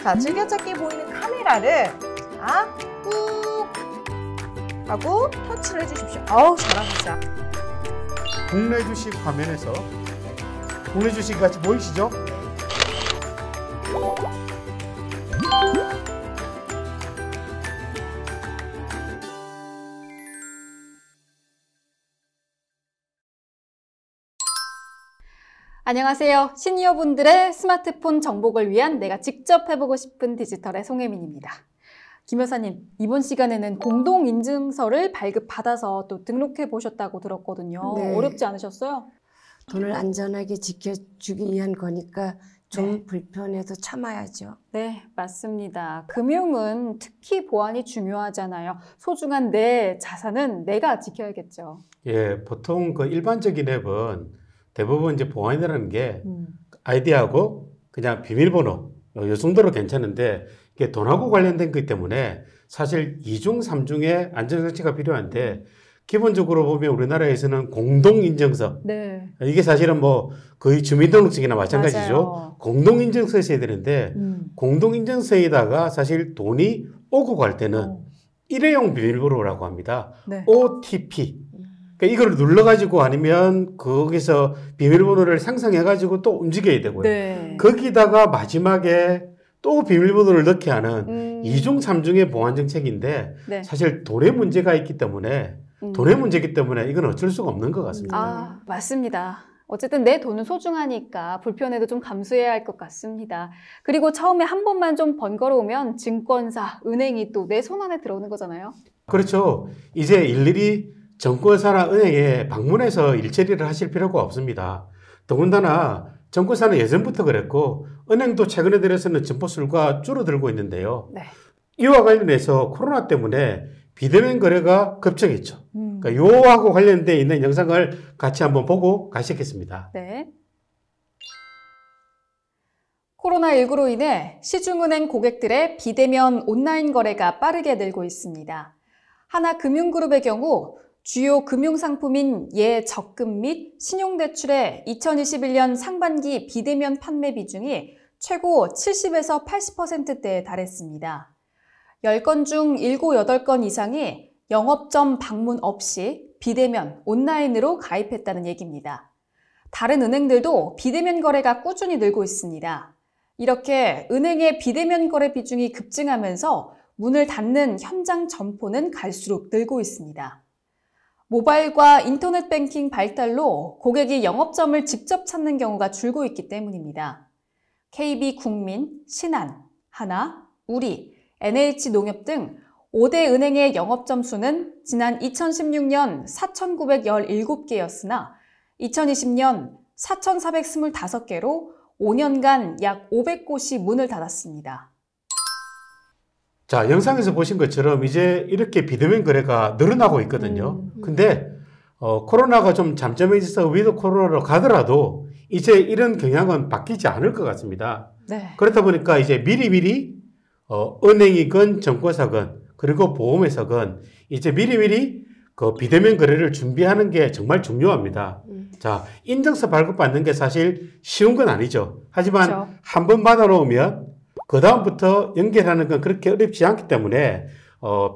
자, 즐겨찾기 보이는 카메라를 자, 꾹 하고 터치를 해주십시오. 어우, 잘하셨어요. 국내 주식 화면에서 국내 주식 같이 보이시죠? 안녕하세요. 시니어분들의 스마트폰 정복을 위한 내가 직접 해보고 싶은 디지털의 송혜민입니다. 김 여사님, 이번 시간에는 공동인증서를 발급받아서 또 등록해 보셨다고 들었거든요. 네. 어렵지 않으셨어요? 돈을 안전하게 지켜주기 위한 거니까 좀 네. 불편해도 참아야죠. 네, 맞습니다. 금융은 특히 보안이 중요하잖아요. 소중한 내 자산은 내가 지켜야겠죠. 예, 보통 그 일반적인 앱은 대부분 이제 보안이라는 게 아이디하고 그냥 비밀번호 이 정도로 괜찮은데 이게 돈하고 관련된 거기 때문에 사실 2중, 3중의 안전장치가 필요한데 기본적으로 보면 우리나라에서는 공동인증서 네. 이게 사실은 뭐 거의 주민등록증이나 마찬가지죠. 맞아요. 공동인증서 있어야 되는데 공동인증서에다가 사실 돈이 오고 갈 때는 일회용 비밀번호라고 합니다. 네. OTP. 그러니까 이걸 눌러가지고 아니면 거기서 비밀번호를 상상해가지고 또 움직여야 되고요. 네. 거기다가 마지막에 또 비밀번호를 넣게 하는 2중, 3중의 보안 정책인데 네. 사실 돈의 문제가 있기 때문에 돈의 문제이기 때문에 이건 어쩔 수가 없는 것 같습니다. 아, 맞습니다. 어쨌든 내 돈은 소중하니까 불편해도 좀 감수해야 할 것 같습니다. 그리고 처음에 한 번만 좀 번거로우면 증권사, 은행이 또 내 손 안에 들어오는 거잖아요. 그렇죠. 이제 일일이 정권사나 은행에 방문해서 일처리를 하실 필요가 없습니다. 더군다나 정권사는 예전부터 그랬고 은행도 최근에 들어서는 점포수가 줄어들고 있는데요. 네. 이와 관련해서 코로나 때문에 비대면 거래가 급증했죠. 그러니까 요하고 관련되어 있는 영상을 같이 한번 보고 가시겠습니다. 네. 코로나19로 인해 시중은행 고객들의 비대면 온라인 거래가 빠르게 늘고 있습니다. 하나금융그룹의 경우 주요 금융상품인 예적금 및 신용대출의 2021년 상반기 비대면 판매 비중이 최고 70에서 80%대에 달했습니다. 10건 중 7, 8건 이상이 영업점 방문 없이 비대면, 온라인으로 가입했다는 얘기입니다. 다른 은행들도 비대면 거래가 꾸준히 늘고 있습니다. 이렇게 은행의 비대면 거래 비중이 급증하면서 문을 닫는 현장 점포는 갈수록 늘고 있습니다. 모바일과 인터넷 뱅킹 발달로 고객이 영업점을 직접 찾는 경우가 줄고 있기 때문입니다. KB국민, 신한, 하나, 우리, NH농협 등 5대 은행의 영업점 수는 지난 2016년 4,917개였으나 2020년 4,425개로 5년간 약 500곳이 문을 닫았습니다. 자, 영상에서 보신 것처럼 이제 이렇게 비대면 거래가 늘어나고 있거든요. 근데 코로나가 좀 잠잠해져서 위드 코로나로 가더라도 이제 이런 경향은 바뀌지 않을 것 같습니다. 네. 그렇다 보니까 이제 미리미리 은행이건 정권사건 그리고 보험회사건 이제 미리미리 그 비대면 거래를 준비하는 게 정말 중요합니다. 자, 인증서 발급받는 게 사실 쉬운 건 아니죠. 하지만 그렇죠. 한 번 받아놓으면 그 다음부터 연결하는 건 그렇게 어렵지 않기 때문에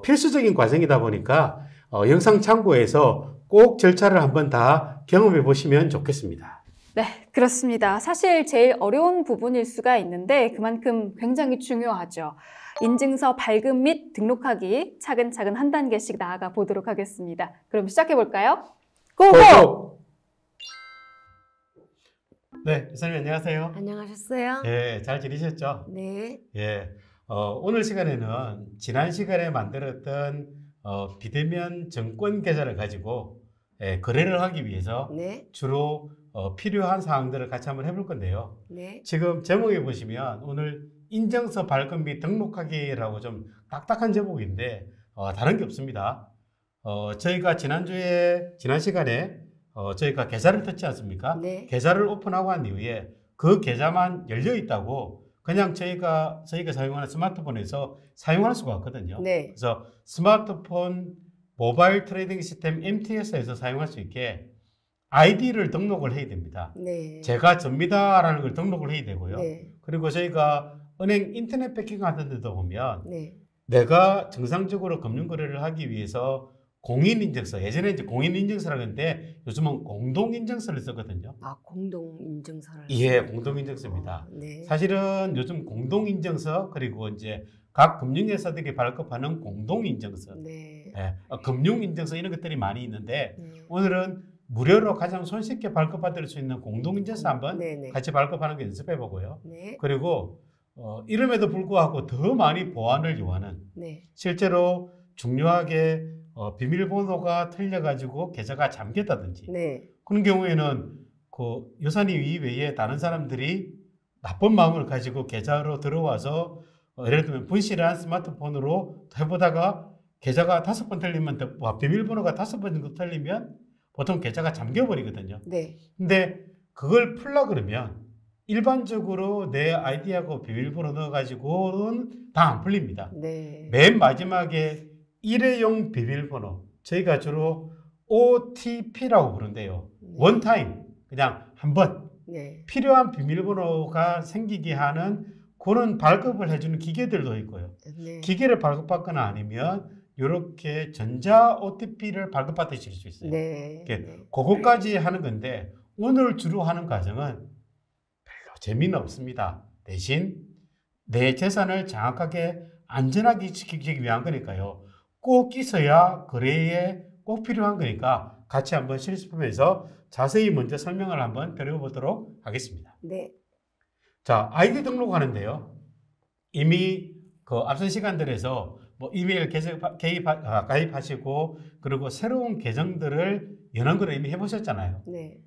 필수적인 과정이다 보니까 영상 참고해서 꼭 절차를 한번 다 경험해 보시면 좋겠습니다. 네, 그렇습니다. 사실 제일 어려운 부분일 수가 있는데 그만큼 굉장히 중요하죠. 인증서 발급 및 등록하기 차근차근 한 단계씩 나아가 보도록 하겠습니다. 그럼 시작해 볼까요? 고고! 네, 이사님 안녕하세요. 안녕하셨어요? 예, 잘 지내셨죠? 네. 예, 오늘 시간에는 지난 시간에 만들었던 비대면 정권 계좌를 가지고 거래를 하기 위해서 네. 주로 필요한 사항들을 같이 한번 해볼 건데요. 네. 지금 제목에 보시면 오늘 인증서 발급 및 등록하기라고 좀 딱딱한 제목인데 다른 게 없습니다. 저희가 지난 시간에 저희가 계좌를 떴지 않습니까? 네. 계좌를 오픈하고 한 이후에 그 계좌만 열려 있다고 그냥 저희가 사용하는 스마트폰에서 사용할 수가 없거든요. 네. 그래서 스마트폰 모바일 트레이딩 시스템 MTS에서 사용할 수 있게 아이디를 등록을 해야 됩니다. 네. 제가 접니다라는 걸 등록을 해야 되고요. 네. 그리고 저희가 은행 인터넷 뱅킹 같은 데도 보면 네. 내가 정상적으로 금융거래를 하기 위해서 공인인증서, 예전에 이제 공인인증서라고 했는데 요즘은 공동인증서를 쓰거든요. 아, 공동인증서를. 예, 공동인증서입니다. 네. 사실은 요즘 공동인증서 그리고 이제 각 금융회사들이 발급하는 공동인증서, 네. 예, 금융인증서 이런 것들이 많이 있는데 네. 오늘은 무료로 가장 손쉽게 발급받을 수 있는 공동인증서 한번 네네. 같이 발급하는 거 연습해 보고요. 네. 그리고 이름에도 불구하고 더 많이 보안을 요하는 네. 실제로 중요하게 비밀번호가 틀려가지고 계좌가 잠겼다든지 네. 그런 경우에는 그 여사님 이외에 다른 사람들이 나쁜 마음을 가지고 계좌로 들어와서 예를 들면 분실한 스마트폰으로 해보다가 계좌가 5번 틀리면 비밀번호가 5번 정도 틀리면 보통 계좌가 잠겨버리거든요. 네. 근데 그걸 풀라 그러면 일반적으로 내 아이디하고 비밀번호 넣어가지고는 다 안 풀립니다. 네. 맨 마지막에 일회용 비밀번호, 저희가 주로 OTP라고 부른대요. 네. 원타임, 그냥 한 번 네. 필요한 비밀번호가 생기게 하는 그런 발급을 해주는 기계들도 있고요. 네. 기계를 발급받거나 아니면 이렇게 전자 OTP를 발급받으실 수 있어요. 네. 이렇게 네. 그것까지 하는 건데 오늘 주로 하는 과정은 별로 재미는 없습니다. 대신 내 재산을 정확하게 안전하게 지키기 위한 거니까요. 꼭 있어야 거래에 꼭 필요한 거니까 같이 한번 실습하면서 자세히 먼저 설명을 한번 드려보도록 하겠습니다. 네. 자, 아이디 등록하는데요. 이미 그 앞선 시간들에서 뭐 이메일 가입하시고 그리고 새로운 계정들을 여는 걸 이미 해보셨잖아요. 네.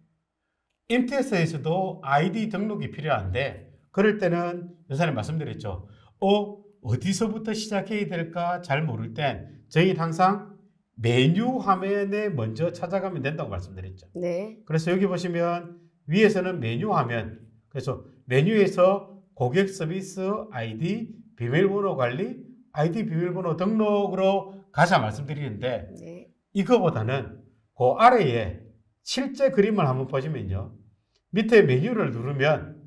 MTS에서도 아이디 등록이 필요한데 그럴 때는 여사님 말씀드렸죠. 어디서부터 시작해야 될까 잘 모를 땐 저희는 항상 메뉴 화면에 먼저 찾아가면 된다고 말씀드렸죠. 네. 그래서 여기 보시면 위에서는 메뉴 화면, 그래서 메뉴에서 고객 서비스 아이디, 비밀번호 관리, 아이디 비밀번호 등록으로 가자 말씀드리는데 네. 이거보다는 그 아래에 실제 그림을 한번 보시면요. 밑에 메뉴를 누르면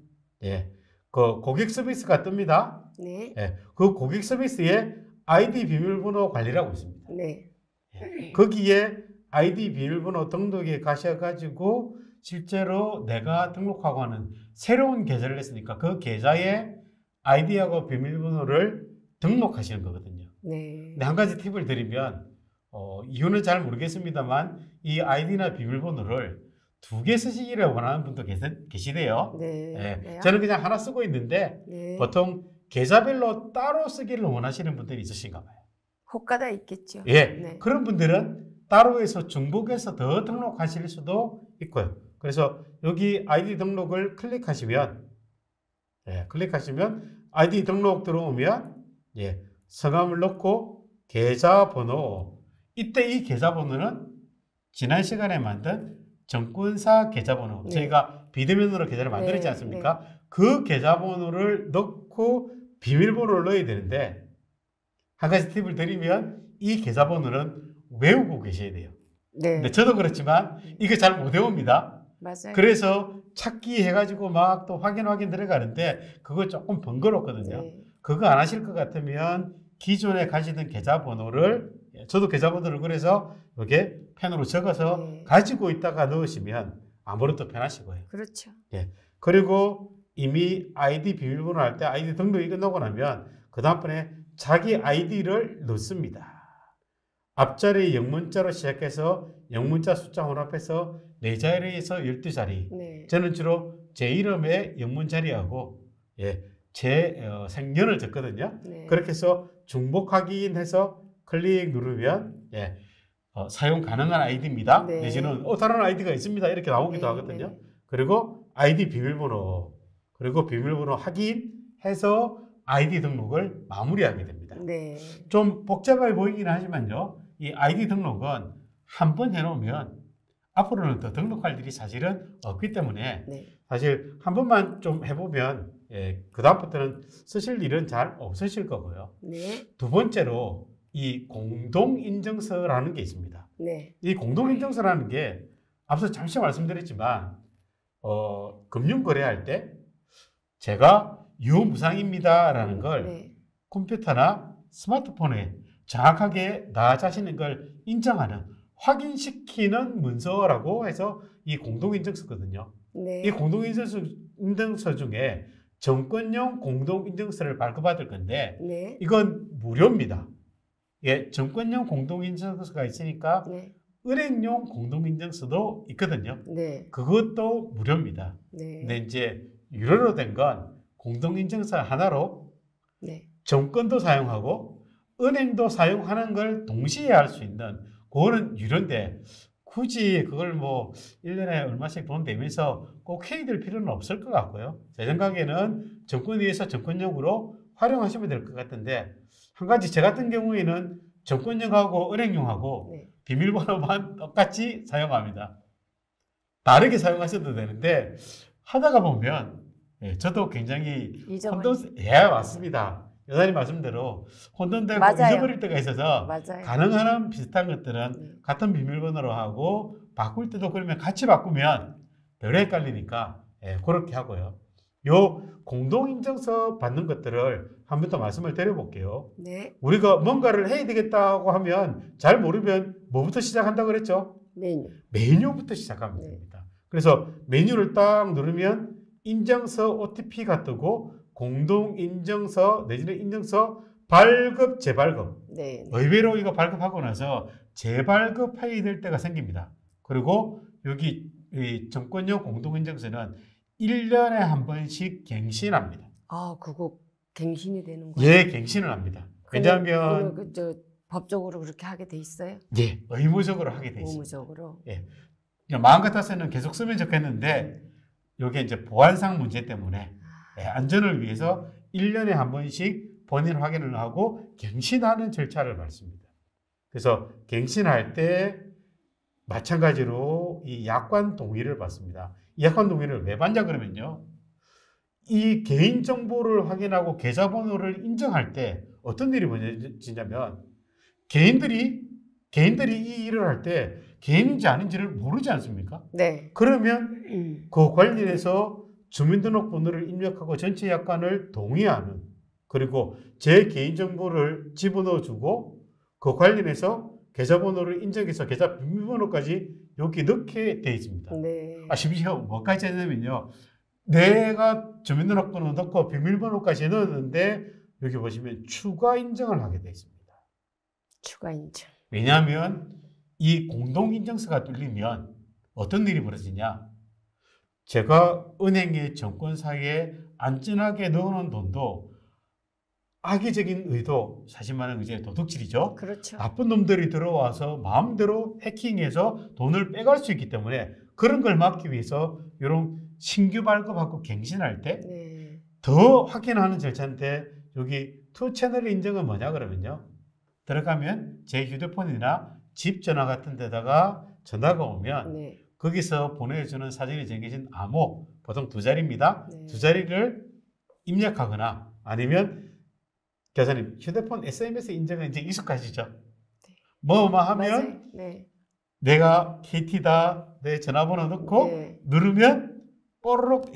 예, 그 고객 서비스가 뜹니다. 네. 예, 그 고객 서비스에 아이디 비밀번호 관리라고 있습니다. 네. 거기에 아이디 비밀번호 등록에 가셔가지고 실제로 내가 등록하고 하는 새로운 계좌를 냈으니까 그 계좌에 아이디하고 비밀번호를 등록하시는 거거든요. 네. 근데 한 가지 팁을 드리면 이유는 잘 모르겠습니다만 이 아이디나 비밀번호를 2개 쓰시기를 원하는 분도 계시대요. 네. 예, 네. 저는 그냥 하나 쓰고 있는데 네. 보통 계좌별로 따로 쓰기를 원하시는 분들이 있으신가 봐요. 호가다 있겠죠. 예, 네. 그런 분들은 따로 해서 중복해서 더 등록하실 수도 있고요. 그래서 여기 아이디 등록을 클릭하시면 아이디 등록 들어오면 성함을 넣고 계좌번호, 이때 이 계좌번호는 지난 시간에 만든 정권사 계좌번호, 네. 저희가 비대면으로 계좌를 만들었지 네, 않습니까? 그 계좌번호를 넣고 비밀번호를 넣어야 되는데 한 가지 팁을 드리면 이 계좌번호는 외우고 계셔야 돼요. 네. 근데 저도 그렇지만 이거 잘 못 외웁니다. 맞아요. 그래서 찾기 해가지고 막 또 확인 들어가는데 그거 조금 번거롭거든요. 네. 그거 안 하실 것 같으면 기존에 가시던 계좌번호를, 저도 계좌번호를 그래서 이렇게 펜으로 적어서 네. 가지고 있다가 넣으시면 아무래도 편하시고요. 그렇죠. 그리고 이미 아이디 비밀번호 할 때 아이디 등록이 끝나고 나면 그 다음번에 자기 아이디를 넣습니다. 앞자리 영문자로 시작해서 영문자 숫자 혼합해서 4자리에서 12자리. 네. 저는 주로 제 이름의 영문자리하고 제 생년을 적거든요. 네. 그렇게 해서 중복 확인해서 클릭 누르면 사용 가능한 아이디입니다. 네. 내지는 다른 아이디가 있습니다. 이렇게 나오기도 네, 하거든요. 네. 그리고 아이디 비밀번호, 그리고 비밀번호 확인해서 아이디 등록을 마무리하게 됩니다. 네. 좀 복잡해 보이긴 하지만요. 이 아이디 등록은 한 번 해놓으면 앞으로는 더 등록할 일이 사실은 없기 때문에 네. 사실 한 번만 좀 해보면 그 다음부터는 쓰실 일은 잘 없으실 거고요. 네. 두 번째로 이 공동인증서라는 게 있습니다. 네. 이 공동인증서라는 게 앞서 잠시 말씀드렸지만 금융거래할 때 제가 유무상입니다라는 걸 네. 컴퓨터나 스마트폰에 정확하게 나 자신인 걸 인정하는, 확인시키는 문서라고 해서 이 공동인증서거든요. 네. 이 공동인증서 중에 정권용 공동인증서를 발급받을 건데 네. 이건 무료입니다. 예, 정권용 공동인증서가 있으니까 네. 은행용 공동인증서도 있거든요. 네. 그것도 무료입니다. 네. 근데 이제 유료로 된 건 공동인증서 하나로 네. 정권도 사용하고 은행도 사용하는 걸 동시에 할 수 있는, 그거는 유료인데 굳이 그걸 뭐 1년에 얼마씩 돈 내면서 꼭 해야 될 필요는 없을 것 같고요. 제 생각에는 정권위에서 정권용으로 활용하시면 될 것 같은데, 한 가지 제 같은 경우에는 정권용하고 은행용하고 네. 비밀번호만 똑같이 사용합니다. 다르게 사용하셔도 되는데 하다가 보면 저도 굉장히 맞습니다. 여사님 말씀대로 혼돈되고 맞아요. 잊어버릴 때가 있어서 맞아요. 가능한 한 비슷한 것들은 네. 같은 비밀번호로 하고, 바꿀 때도 그러면 같이 바꾸면 덜 헷갈리니까 그렇게 하고요. 요 공동인증서 받는 것들을 한 번 더 말씀을 드려볼게요. 네. 우리가 뭔가를 해야 되겠다고 하면 잘 모르면 뭐부터 시작한다고 그랬죠? 메뉴. 메뉴부터 시작하면 네. 됩니다. 그래서 메뉴를 딱 누르면 인증서 OTP가 뜨고 공동인증서 내지는 인증서 발급, 재발급. 네. 의외로 이거 발급하고 나서 재발급해야 될 때가 생깁니다. 그리고 여기 이 정권용 공동인증서는 1년에 한 번씩 갱신합니다. 아, 그거 갱신이 되는 거예요? 예, 갱신을 합니다. 왜냐하면 법적으로 그렇게 하게 돼 있어요? 예, 의무적으로 하게 돼 있습니다. 의무적으로. 그냥 마음 같아서는 계속 쓰면 좋겠는데 이게 이제 보안상 문제 때문에 안전을 위해서 1년에 한 번씩 본인 확인을 하고 갱신하는 절차를 밟습니다. 그래서 갱신할 때 마찬가지로 이 약관 동의를 받습니다. 이 약관 동의를 왜 받냐 그러면요, 이 개인정보를 확인하고 계좌번호를 인정할 때 어떤 일이 벌어지냐면 개인들이 이 일을 할 때 개인인지 아닌지를 모르지 않습니까? 네. 그러면 그 관련해서 주민등록번호를 입력하고 전체 약관을 동의하는, 그리고 제 개인정보를 집어넣어주고 그 관련해서 계좌번호를 인정해서 계좌 비밀번호까지 여기 넣게 돼 있습니다. 네. 심지어 뭐까지 했냐면요, 내가 주민등록번호 넣고 비밀번호까지 넣었는데 여기 보시면 추가 인정을 하게 돼 있습니다. 추가 인증. 왜냐하면 이 공동인증서가 뚫리면 어떤 일이 벌어지냐, 제가 은행의 정권사에 안전하게 넣어놓은 돈도 악의적인 의도, 사실 말하면 이제 도둑질이죠. 그렇죠. 나쁜 놈들이 들어와서 마음대로 해킹해서 돈을 빼갈 수 있기 때문에 그런 걸 막기 위해서 이런 신규 발급하고 갱신할 때 더 네. 확인하는 절차인데, 여기 투 채널 인증은 뭐냐 그러면요, 들어가면 제 휴대폰이나 집 전화 같은 데다가 전화가 오면 네. 거기서 보내주는 사진이 정해진 암호, 보통 2자리입니다. 네. 2자리를 입력하거나 아니면 교사님 휴대폰 SMS 인증은 이제 익숙하시죠? 뭐뭐 하면 맞아요. 네. 내가 KT다, 내 전화번호 넣고 네. 누르면 뽀로록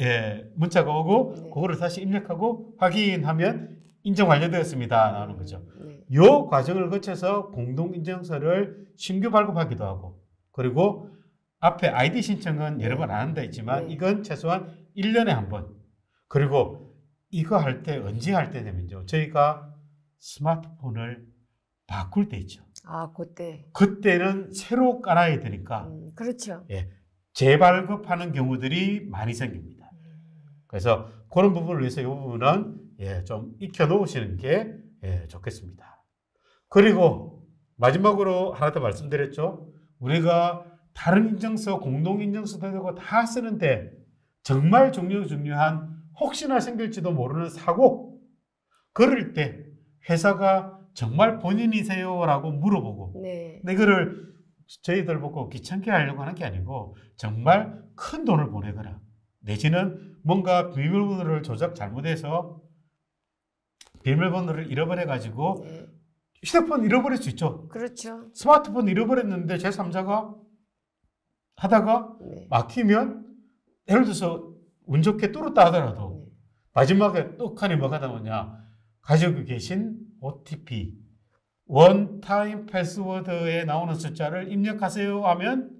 문자가 오고 네. 그거를 다시 입력하고 확인하면 인증 완료되었습니다 나오는 거죠. 네. 이 과정을 거쳐서 공동인증서를 신규 발급하기도 하고, 그리고 앞에 아이디 신청은 여러 번 안 한다 했지만 네. 이건 최소한 1년에 한 번. 그리고 이거 할 때 언제 할 때 되면요, 저희가 스마트폰을 바꿀 때 있죠. 아, 그때. 그때는 새로 깔아야 되니까 그렇죠. 재발급하는 경우들이 많이 생깁니다. 그래서 그런 부분을 위해서 이 부분은 좀 익혀 놓으시는 게 좋겠습니다. 그리고 마지막으로 하나 더 말씀드렸죠. 우리가 다른 인증서, 공동인증서도 되고 다 쓰는데 정말 중요한 혹시나 생길지도 모르는 사고, 그럴 때 회사가 정말 본인이세요? 라고 물어보고, 네. 근데 이거를 저희들 보고 귀찮게 하려고 하는 게 아니고 정말 큰 돈을 보내거나 내지는 뭔가 비밀번호를 조작 잘못해서 비밀번호를 잃어버려가지고 네. 휴대폰 잃어버릴 수 있죠. 그렇죠. 스마트폰 잃어버렸는데 제3자가 하다가 네. 막히면 예를 들어서 운 좋게 뚫었다 하더라도 마지막에 뚝하니 뭐가 나오냐. 가지고 계신 OTP, 원타임 패스워드에 나오는 숫자를 입력하세요 하면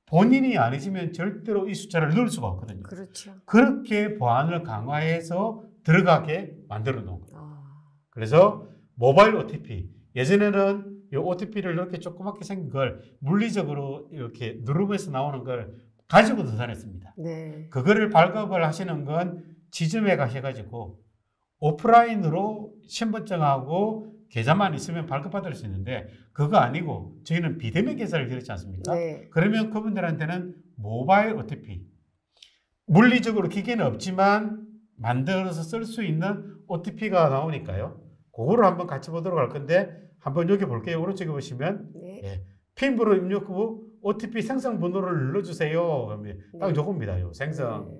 본인이 아니시면 절대로 이 숫자를 넣을 수가 없거든요. 그렇죠. 그렇게 보안을 강화해서 들어가게 만들어 놓은 거예요. 아, 그래서 모바일 OTP, 예전에는 이 OTP를 이렇게 조그맣게 생긴 걸 물리적으로 이렇게 누르면서 나오는 걸 가지고도 다녔습니다. 네. 그거를 발급을 하시는 건 지점에 가셔가지고 오프라인으로 신분증하고 계좌만 있으면 발급받을 수 있는데 그거 아니고 저희는 비대면 계좌를 열었지 않습니까? 네. 그러면 그분들한테는 모바일 OTP, 물리적으로 기계는 없지만 만들어서 쓸 수 있는 OTP가 나오니까요. 그거를 한번 같이 보도록 할 건데 한번 여기 볼게요. 오른쪽에 보시면 네. 예, 핀 번호 입력 후 OTP 생성 번호를 눌러주세요. 그러면 딱 네. 요겁니다. 요 생성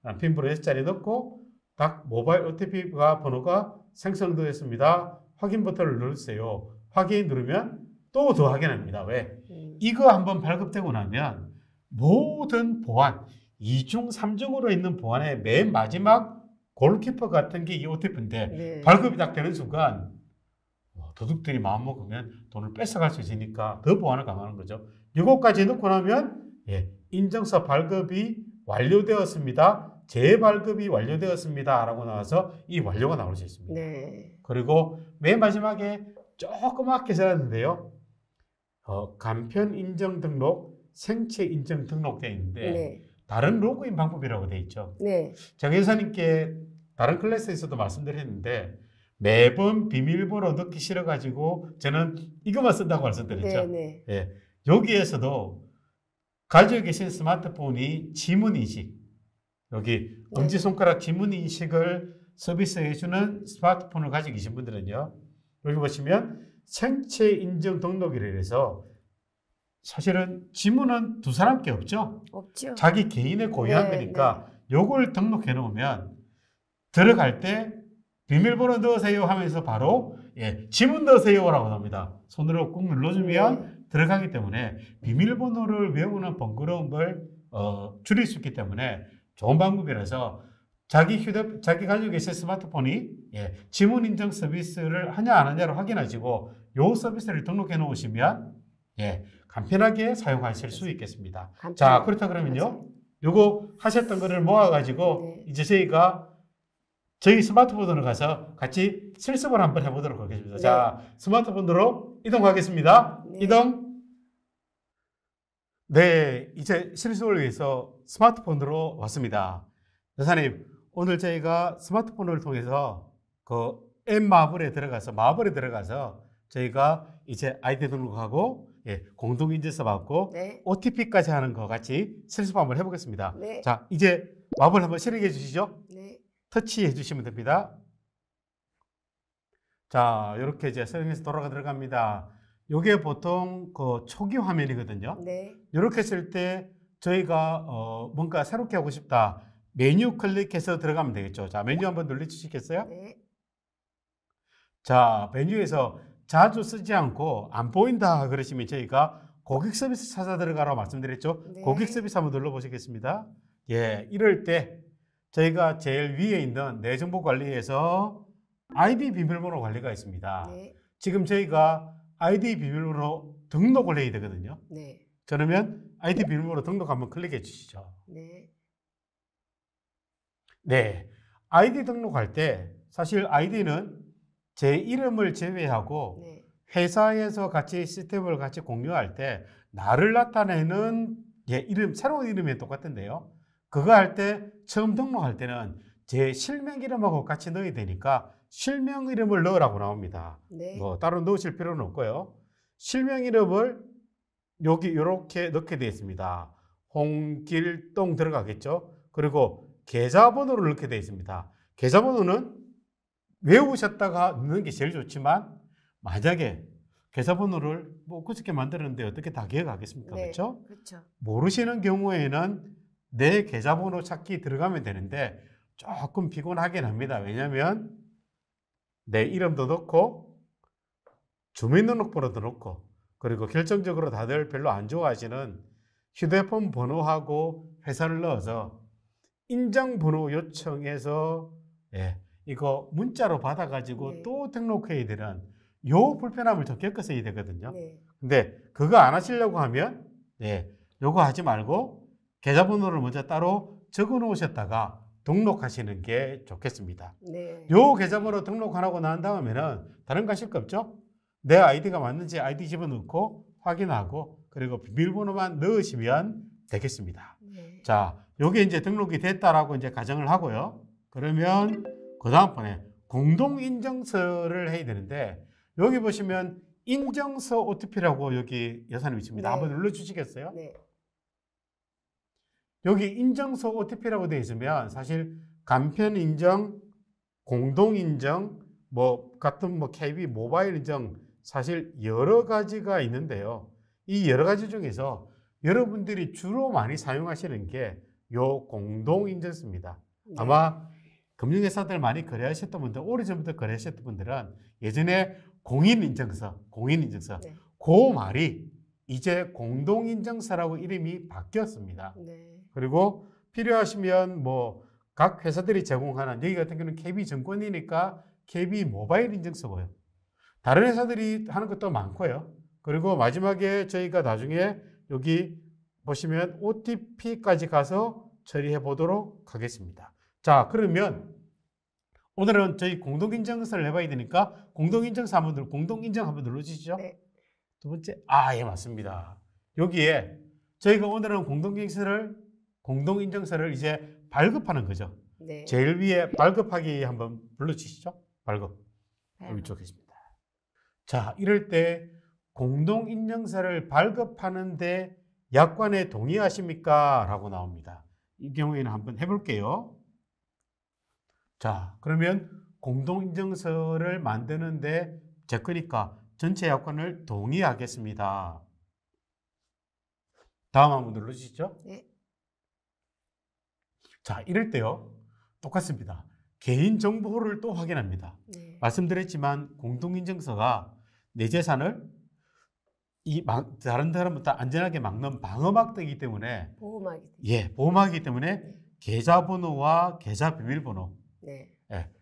네. 핀 번호 6자리 넣고 딱 모바일 OTP가 번호가 생성되었습니다. 확인 버튼을 누르세요. 확인 누르면 또 더 확인합니다. 왜? 이거 한번 발급되고 나면 모든 보안 2중, 3중으로 있는 보안의 맨 마지막 골키퍼 같은 게 이 OTP인데 네. 발급이 딱 되는 순간 도둑들이 마음먹으면 돈을 뺏어갈 수 있으니까 더 보안을 강화하는 거죠. 이것까지 넣고 나면 예, 인증서 발급이 완료되었습니다. 재발급이 완료되었습니다. 라고 나와서 이 완료가 나올 수 있습니다. 네. 그리고 맨 마지막에 조그맣게 써놨는데요. 간편 인증 등록, 생체 인증 등록되어 있는데 네. 다른 로그인 방법이라고 되어 있죠. 네. 정혜사님께 다른 클래스에서도 말씀드렸는데 매번 비밀번호 넣기 싫어가지고 저는 이것만 쓴다고 말씀드렸죠. 네. 예, 여기에서도 가지고 계신 스마트폰이 지문인식, 여기 엄지손가락 지문인식을 서비스해주는 스마트폰을 가지고 계신 분들은요. 여기 보시면 생체 인증 등록이라 해서 사실은 지문은 두 사람께 없죠. 없죠. 자기 개인의 고유한 네, 거니까 요걸 등록해 놓으면 들어갈 때 비밀번호 넣으세요 하면서 바로 예, 지문 넣으세요라고 합니다. 손으로 꾹 눌러주면 네. 들어가기 때문에 비밀번호를 외우는 번거로움을 줄일 수 있기 때문에 좋은 방법이라서 자기 가지고 계신 스마트폰이 예, 지문 인증 서비스를 하냐 안 하냐를 확인하시고 요 서비스를 등록해 놓으시면 예, 간편하게 사용하실 수 있겠습니다. 자, 그렇다 그러면요. 요거 하셨던 거를 모아가지고 네. 이제 저희가 저희 스마트폰으로 가서 같이 실습을 한번 해보도록 하겠습니다. 네. 자, 스마트폰으로 이동하겠습니다. 네. 이동. 네, 이제 실습을 위해서 스마트폰으로 왔습니다. 여사님, 오늘 저희가 스마트폰을 통해서 그 마블에 들어가서 저희가 이제 아이디 등록하고 예, 공동인증서 받고 네. OTP까지 하는 거 같이 실습 한번 해보겠습니다. 네. 자, 이제 마블 한번 실행해 주시죠. 네. 터치해 주시면 됩니다. 자, 이렇게 이제 설명해서 들어갑니다. 이게 보통 그 초기 화면이거든요. 네. 이렇게 했을 때 저희가 뭔가 새롭게 하고 싶다. 메뉴 클릭해서 들어가면 되겠죠. 자, 메뉴 한번 눌러주시겠어요? 네. 자, 메뉴에서 자주 쓰지 않고 안 보인다 그러시면 저희가 고객 서비스 찾아 들어가라고 말씀드렸죠. 네. 고객 서비스 한번 눌러보시겠습니다. 예, 이럴 때 저희가 제일 위에 있는 내 정보 관리에서 아이디 비밀번호 관리가 있습니다. 네. 지금 저희가 아이디 비밀번호 등록을 해야 되거든요. 네. 그러면 아이디 비밀번호 등록 한번 클릭해 주시죠. 네. 네, 아이디 등록할 때 사실 아이디는 제 이름을 제외하고 네. 회사에서 같이 시스템을 같이 공유할 때 나를 나타내는 예, 이름, 새로운 이름이 똑같은데요. 그거 할 때 처음 등록할 때는 제 실명 이름하고 같이 넣어야 되니까 실명 이름을 넣으라고 나옵니다. 네. 뭐 따로 넣으실 필요는 없고요. 실명 이름을 여기 이렇게 넣게 되어 있습니다. 홍길동 들어가겠죠. 그리고 계좌번호를 넣게 되어 있습니다. 계좌번호는 외우셨다가 넣는 게 제일 좋지만 만약에 계좌번호를 뭐 그저께 만들었는데 어떻게 다 기억하겠습니까? 네. 그렇죠? 그렇죠. 모르시는 경우에는 내 계좌번호 찾기 들어가면 되는데 조금 피곤하긴 합니다. 왜냐하면 내 이름도 넣고 주민등록번호도 넣고 그리고 결정적으로 다들 별로 안 좋아하시는 휴대폰 번호하고 회사를 넣어서 인증번호 요청해서 예, 이거 문자로 받아가지고 네. 또 등록해야 되는 요 불편함을 좀 겪었어야 되거든요. 네. 근데 그거 안 하시려고 하면 요거 하지 말고 계좌번호를 먼저 따로 적어 놓으셨다가 등록하시는 게 좋겠습니다. 네. 요 계좌번호 등록하고 난 다음에는 다른 거 하실 거 없죠? 내 아이디가 맞는지 아이디 집어넣고 확인하고 그리고 비밀번호만 넣으시면 되겠습니다. 네. 자, 요게 이제 등록이 됐다라고 이제 가정을 하고요. 그러면 그 다음번에 공동인증서를 해야 되는데 여기 보시면 인증서 OTP라고 여기 여사님 있습니다. 네. 한번 눌러주시겠어요? 네. 여기 인증서 OTP라고 되어 있으면 사실 간편인증, 공동인증, 뭐 같은 뭐 KB 모바일 인증 사실 여러 가지가 있는데요. 이 여러 가지 중에서 여러분들이 주로 많이 사용하시는 게 요 공동인증서입니다. 네. 아마 금융회사들 많이 거래하셨던 분들, 오래전부터 거래하셨던 분들은 예전에 공인인증서 네. 그 말이 이제 공동인증서라고 이름이 바뀌었습니다. 네. 그리고 필요하시면 뭐 각 회사들이 제공하는 여기 같은 경우는 KB증권이니까 KB 모바일 인증서고요. 다른 회사들이 하는 것도 많고요. 그리고 마지막에 저희가 나중에 여기 보시면 OTP까지 가서 처리해 보도록 하겠습니다. 자, 그러면 오늘은 저희 공동인증서를 해봐야 되니까 공동인증서 한번 공동인증 한번 눌러주시죠. 네. 두 번째, 예, 맞습니다. 여기에 저희가 오늘은 공동인증서를 이제 발급하는 거죠. 네. 제일 위에 발급하기 한번 불러주시죠. 발급. 여기 쪽에 있습니다. 자, 이럴 때 공동인증서를 발급하는데 약관에 동의하십니까? 라고 나옵니다. 이 경우에는 한번 해볼게요. 자, 그러면 공동인증서를 만드는데 제 거니까 전체 약관을 동의하겠습니다. 다음 한번 눌러주시죠. 네. 자, 이럴 때요. 똑같습니다. 개인정보를 또 확인합니다. 네. 말씀드렸지만 공동인증서가 내 재산을 다른 사람보다 안전하게 막는 방어막이기 때문에 보호막이. 보호막이기 때문에 네. 계좌번호와 계좌 비밀번호 네.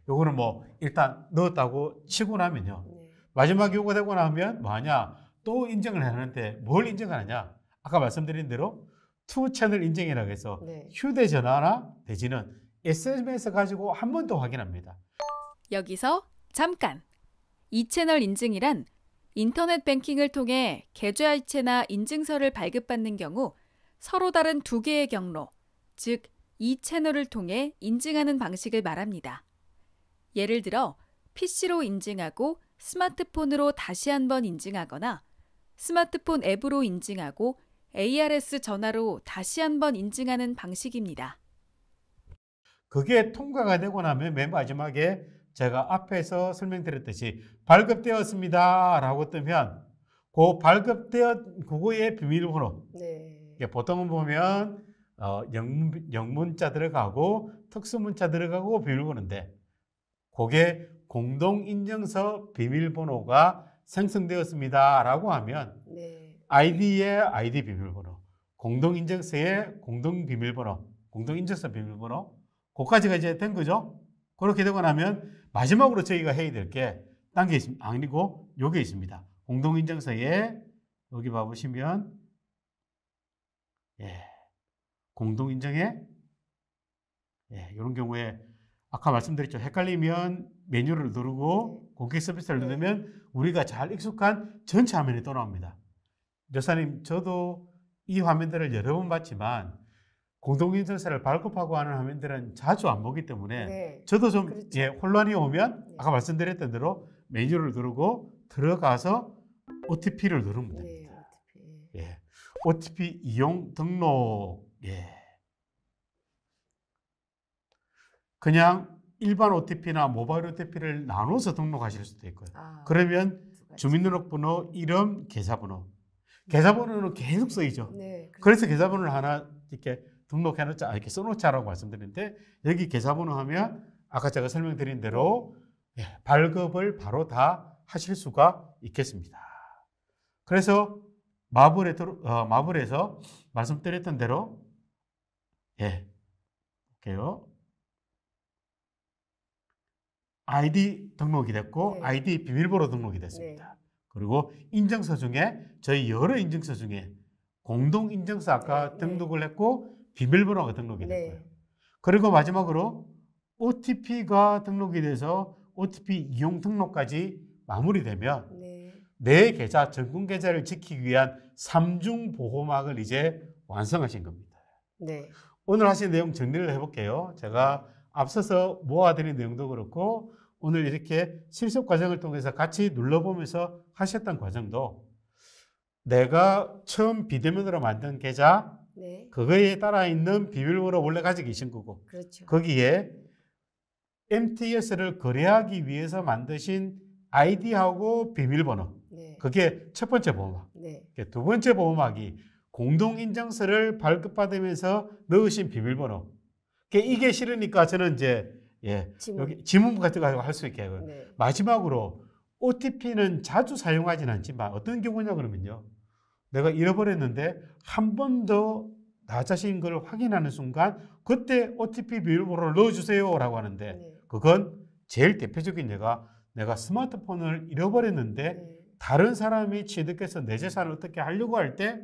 요거는 뭐 일단 넣었다고 치고 나면요. 네. 마지막 요구 되고 나면 뭐하냐? 또 인증을 하는데 뭘 인증을 하냐? 아까 말씀드린 대로 투 채널 인증이라고 해서 네. 휴대전화나 대신은 SMS 가지고 한 번 더 확인합니다. 여기서 잠깐! 이 채널 인증이란 인터넷 뱅킹을 통해 계좌이체나 인증서를 발급받는 경우 서로 다른 두 개의 경로, 즉 이 채널을 통해 인증하는 방식을 말합니다. 예를 들어 PC로 인증하고 스마트폰으로 다시 한번 인증하거나 스마트폰 앱으로 인증하고 ARS 전화로 다시 한번 인증하는 방식입니다. 그게 통과가 되고 나면 맨 마지막에 제가 앞에서 설명드렸듯이 발급되었습니다 라고 뜨면 그 그거의 비밀번호 네. 보통은 보면 영문자 들어가고 특수문자 들어가고 비밀번호인데 그게 공동인증서 비밀번호가 생성되었습니다 라고 하면 네. 아이디의 아이디 비밀번호, 공동인증서의 공동비밀번호, 공동인증서 비밀번호 그까지가 이제 된 거죠. 그렇게 되고 나면 마지막으로 저희가 해야 될 게 딴 게 있습니다. 아니고 요게 있습니다. 공동인증서에 여기 봐보시면 공동인증에 이런 경우에 아까 말씀드렸죠. 헷갈리면 메뉴를 누르고 고객 서비스를 누르면 우리가 잘 익숙한 전체 화면이 또 나옵니다. 여사님, 저도 이 화면들을 여러 번 봤지만 공동인증서를 발급하고 하는 화면들은 자주 안 보기 때문에 네. 저도 좀 그렇죠. 혼란이 오면 네. 아까 말씀드렸던 대로 메뉴를 누르고 들어가서 OTP를 누르면 됩니다. 네. OTP 이용 등록. 그냥 일반 OTP나 모바일 OTP를 나눠서 등록하실 수도 있고요. 그러면 주민등록번호, 이름, 계좌번호. 계좌번호는 계속 쓰이죠. 네. 그래서 계좌번호를 하나 이렇게 등록해 놓자, 이렇게 써놓자라고 말씀드리는데 여기 계좌번호 하면 아까 제가 설명드린 대로 발급을 바로 다 하실 수가 있겠습니다. 그래서 마블에서 말씀드렸던 대로 볼게요. 아이디 등록이 됐고 네. 아이디 비밀번호 등록이 됐습니다. 그리고 인증서 중에 저희 여러 인증서 중에 공동 인증서 아까 네. 등록을 했고 비밀번호가 등록이 됐고요. 네. 그리고 마지막으로 OTP가 등록이 돼서 OTP 이용 등록까지 마무리되면 네. 내 계좌, 전국 계좌를 지키기 위한 3중 보호막을 이제 완성하신 겁니다. 네. 오늘 하신 내용 정리를 해볼게요. 제가 앞서서 모아드린 내용도 그렇고 오늘 이렇게 실습 과정을 통해서 같이 눌러보면서 하셨던 과정도 내가 처음 비대면으로 만든 계좌, 네. 그거에 따라 있는 비밀번호 원래 가지고 계신 거고 그렇죠. 거기에 MTS를 거래하기 위해서 만드신 아이디하고 비밀번호, 네. 그게 첫 번째 보호막. 네. 두 번째 보호막이 공동인증서를 발급받으면서 넣으신 비밀번호. 이게 싫으니까 저는 이제 여기 지문 같은 거 할 수 있게 하고요. 네. 마지막으로 OTP는 자주 사용하지는 않지만 어떤 경우냐 그러면요. 내가 잃어버렸는데 한 번 더 나 자신 걸 확인하는 순간 그때 OTP 비밀번호를 넣어주세요라고 하는데 네. 그건 제일 대표적인 예가 내가 스마트폰을 잃어버렸는데 네. 다른 사람이 취득해서 내 재산을 어떻게 하려고 할 때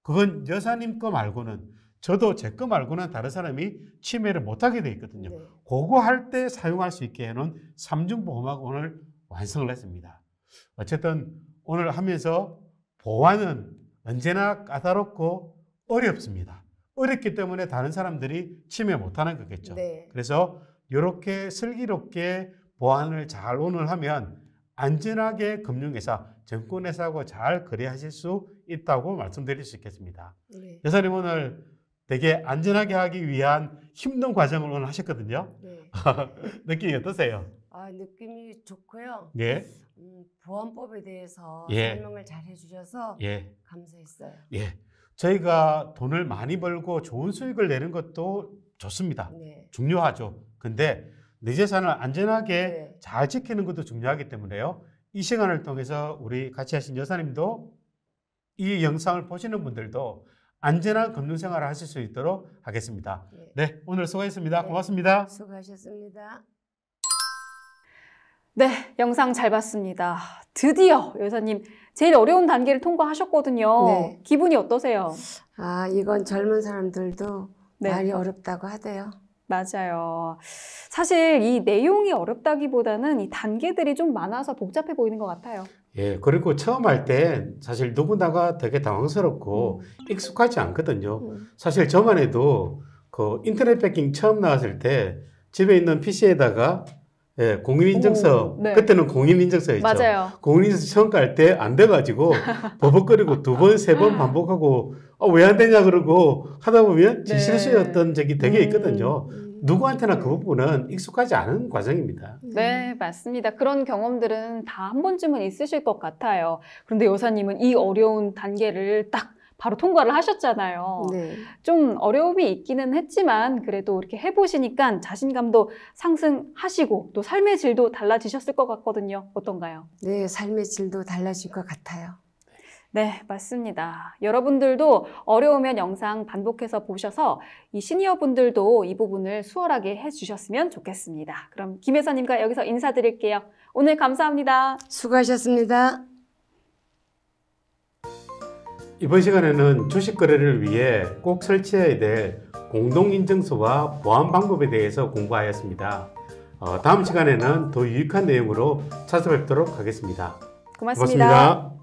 그건 여사님 거 말고는 저도 제 거 말고는 다른 사람이 침해를 못하게 돼 있거든요. 네. 그거 할 때 사용할 수 있게 해놓은 3중 보호막 오늘 완성을 했습니다. 어쨌든 오늘 하면서 보안은 언제나 까다롭고 어렵습니다. 어렵기 때문에 다른 사람들이 침해 못하는 거겠죠. 네. 그래서 이렇게 슬기롭게 보안을 잘 오늘 하면 안전하게 금융회사, 증권회사하고 잘 거래하실 수 있다고 말씀드릴 수 있겠습니다. 네. 여사님 오늘 되게 안전하게 하기 위한 힘든 과정을 오늘 하셨거든요. 네. 느낌이 어떠세요? 아, 느낌이 좋고요. 예, 보안법에 대해서 예. 설명을 잘 해주셔서 예, 감사했어요. 예. 저희가 돈을 많이 벌고 좋은 수익을 내는 것도 좋습니다. 네. 중요하죠. 근데 내 재산을 안전하게 네. 잘 지키는 것도 중요하기 때문에요. 이 시간을 통해서 우리 같이 하신 여사님도 이 영상을 보시는 분들도 안전한 금융생활을 하실 수 있도록 하겠습니다. 네. 네, 오늘 수고했습니다. 네. 고맙습니다. 수고하셨습니다. 네, 영상 잘 봤습니다. 드디어 여사님 제일 어려운 단계를 통과하셨거든요. 네. 기분이 어떠세요? 아, 이건 젊은 사람들도 네. 많이 어렵다고 하대요. 맞아요. 사실 이 내용이 어렵다기보다는 이 단계들이 좀 많아서 복잡해 보이는 것 같아요. 예, 그리고 처음 할 때 사실 누구나가 되게 당황스럽고 익숙하지 않거든요. 사실 저만 해도 그 인터넷 बैं킹 처음 나왔을 때 집에 있는 PC에다가 공인인증서, 오, 네. 그때는 공인인증서였죠. 맞아요. 공인인증서 처음 깔 때 안 돼가지고 버벅거리고 2번, 3번 반복하고 왜 안 되냐 그러고 하다 보면 제 네. 실수였던 적이 되게 있거든요. 음. 누구한테나 그 부분은 익숙하지 않은 과정입니다. 네, 맞습니다. 그런 경험들은 다 한 번쯤은 있으실 것 같아요. 그런데 여사님은 이 어려운 단계를 딱 바로 통과를 하셨잖아요. 네. 좀 어려움이 있기는 했지만 그래도 이렇게 해보시니까 자신감도 상승하시고 또 삶의 질도 달라지셨을 것 같거든요. 어떤가요? 네, 삶의 질도 달라질 것 같아요. 네, 맞습니다. 여러분들도 어려우면 영상 반복해서 보셔서 이 시니어분들도 이 부분을 수월하게 해주셨으면 좋겠습니다. 그럼 김 여사님과 여기서 인사드릴게요. 오늘 감사합니다. 수고하셨습니다. 이번 시간에는 주식 거래를 위해 꼭 설치해야 될 공동인증서와 보안 방법에 대해서 공부하였습니다. 다음 시간에는 더 유익한 내용으로 찾아뵙도록 하겠습니다. 고맙습니다. 고맙습니다.